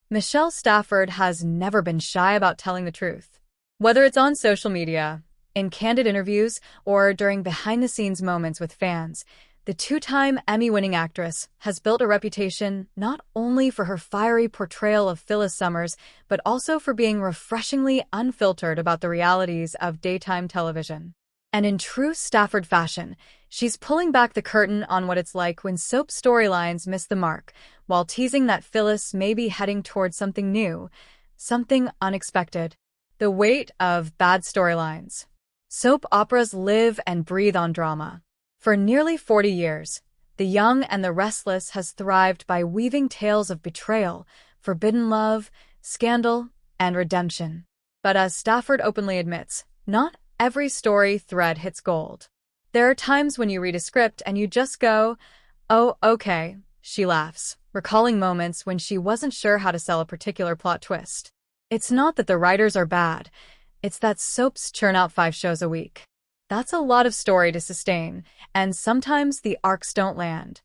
Michelle Stafford has never been shy about telling the truth. Whether it's on social media, in candid interviews, or during behind-the-scenes moments with fans, the two-time Emmy-winning actress has built a reputation not only for her fiery portrayal of Phyllis Summers, but also for being refreshingly unfiltered about the realities of daytime television. And in true Stafford fashion, she's pulling back the curtain on what it's like when soap storylines miss the mark, while teasing that Phyllis may be heading towards something new, something unexpected. The weight of bad storylines. Soap operas live and breathe on drama. For nearly 40 years, The Young and the Restless has thrived by weaving tales of betrayal, forbidden love, scandal, and redemption. But as Stafford openly admits, not every story thread hits gold. There are times when you read a script and you just go, "Oh, okay," she laughs, recalling moments when she wasn't sure how to sell a particular plot twist. It's not that the writers are bad, it's that soaps churn out 5 shows a week. That's a lot of story to sustain, and sometimes the arcs don't land.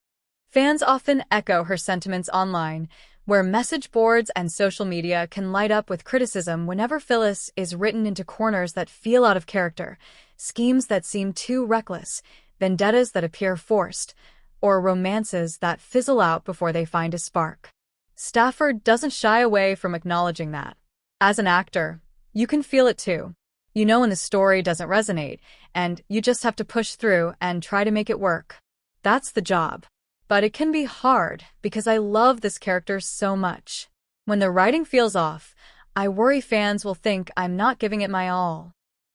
Fans often echo her sentiments online, where message boards and social media can light up with criticism whenever Phyllis is written into corners that feel out of character, schemes that seem too reckless, vendettas that appear forced, or romances that fizzle out before they find a spark. Stafford doesn't shy away from acknowledging that. As an actor, you can feel it too. You know when the story doesn't resonate, and you just have to push through and try to make it work. That's the job. But it can be hard because I love this character so much. When the writing feels off, I worry fans will think I'm not giving it my all.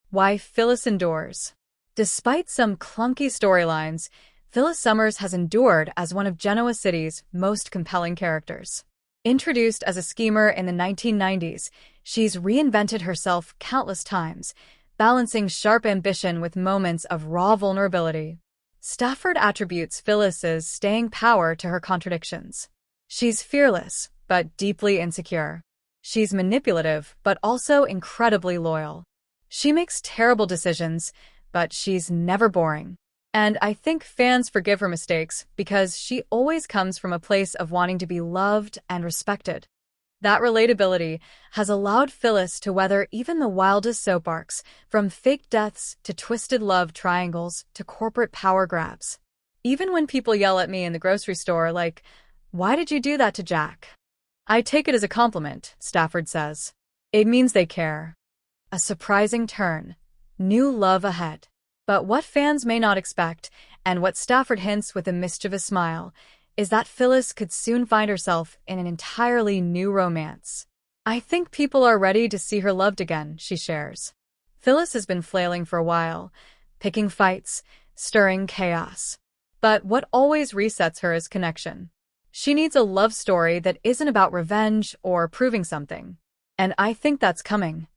Why Phyllis endures. Despite some clunky storylines, Phyllis Summers has endured as one of Genoa City's most compelling characters. Introduced as a schemer in the 1990s, she's reinvented herself countless times, balancing sharp ambition with moments of raw vulnerability. Stafford attributes Phyllis's staying power to her contradictions. She's fearless, but deeply insecure. She's manipulative, but also incredibly loyal. She makes terrible decisions, but she's never boring. And I think fans forgive her mistakes because she always comes from a place of wanting to be loved and respected. That relatability has allowed Phyllis to weather even the wildest soap arcs, from fake deaths to twisted love triangles to corporate power grabs. Even when people yell at me in the grocery store like, "Why did you do that to Jack?" I take it as a compliment, Stafford says. It means they care. A surprising turn. New love ahead. But what fans may not expect, and what Stafford hints with a mischievous smile, is that Phyllis could soon find herself in an entirely new romance. "I think people are ready to see her loved again," she shares. Phyllis has been flailing for a while, picking fights, stirring chaos. But what always resets her is connection. She needs a love story that isn't about revenge or proving something. And I think that's coming.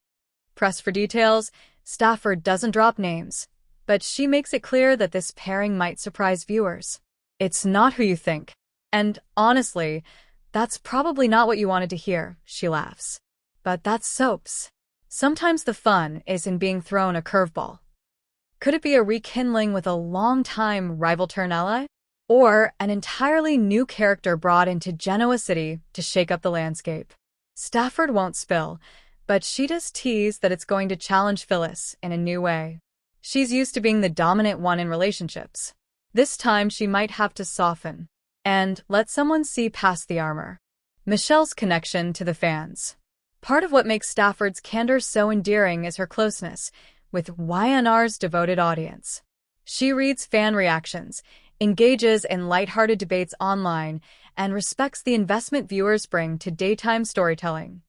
Pressed for details, Stafford doesn't drop names, but she makes it clear that this pairing might surprise viewers. It's not who you think. And honestly, that's probably not what you wanted to hear, she laughs. But that's soaps. Sometimes the fun is in being thrown a curveball. Could it be a rekindling with a long-time rival-turned-ally? Or an entirely new character brought into Genoa City to shake up the landscape? Stafford won't spill, but she does tease that it's going to challenge Phyllis in a new way. She's used to being the dominant one in relationships. This time she might have to soften and let someone see past the armor. Michelle's connection to the fans. Part of what makes Stafford's candor so endearing is her closeness with YNR's devoted audience. She reads fan reactions, engages in lighthearted debates online, and respects the investment viewers bring to daytime storytelling.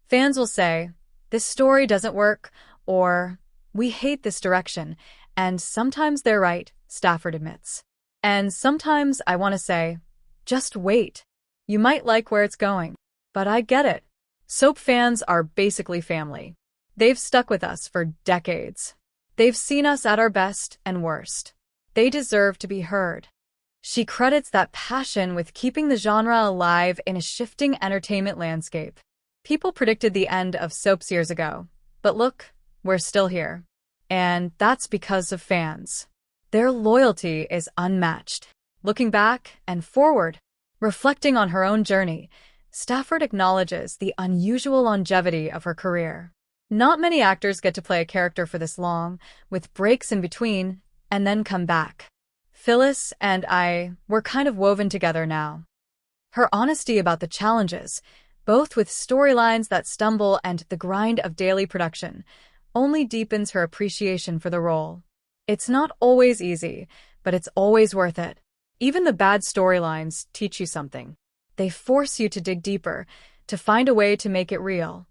Fans will say, "This story doesn't work," or "We hate this direction," and sometimes they're right, Stafford admits. And sometimes I want to say, just wait. You might like where it's going. But I get it. Soap fans are basically family. They've stuck with us for decades. They've seen us at our best and worst. They deserve to be heard. She credits that passion with keeping the genre alive in a shifting entertainment landscape. People predicted the end of soaps years ago, but look, we're still here. And that's because of fans. Their loyalty is unmatched. Looking back and forward, reflecting on her own journey, Stafford acknowledges the unusual longevity of her career. Not many actors get to play a character for this long, with breaks in between, and then come back. Phyllis and I were kind of woven together now. Her honesty about the challenges, both with storylines that stumble and the grind of daily production, only deepens her appreciation for the role. It's not always easy, but it's always worth it. Even the bad storylines teach you something. They force you to dig deeper, to find a way to make it real.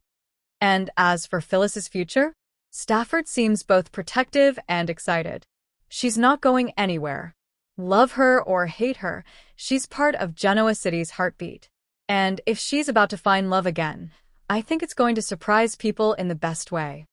And as for Phyllis's future, Stafford seems both protective and excited. She's not going anywhere. Love her or hate her, she's part of Genoa City's heartbeat. And if she's about to find love again, I think it's going to surprise people in the best way.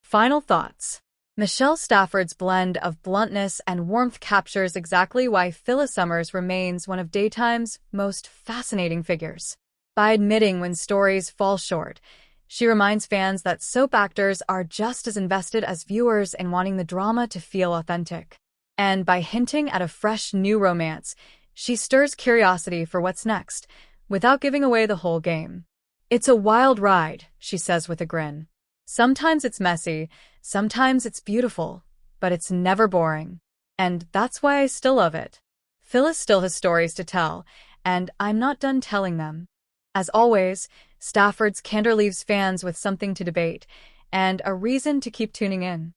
Final thoughts. Michelle Stafford's blend of bluntness and warmth captures exactly why Phyllis Summers remains one of daytime's most fascinating figures. By admitting when stories fall short, she reminds fans that soap actors are just as invested as viewers in wanting the drama to feel authentic. And by hinting at a fresh new romance, she stirs curiosity for what's next, without giving away the whole game. It's a wild ride, she says with a grin. Sometimes it's messy, sometimes it's beautiful, but it's never boring. And that's why I still love it. Phyllis still has stories to tell, and I'm not done telling them. As always, Stafford's candor leaves fans with something to debate, and a reason to keep tuning in.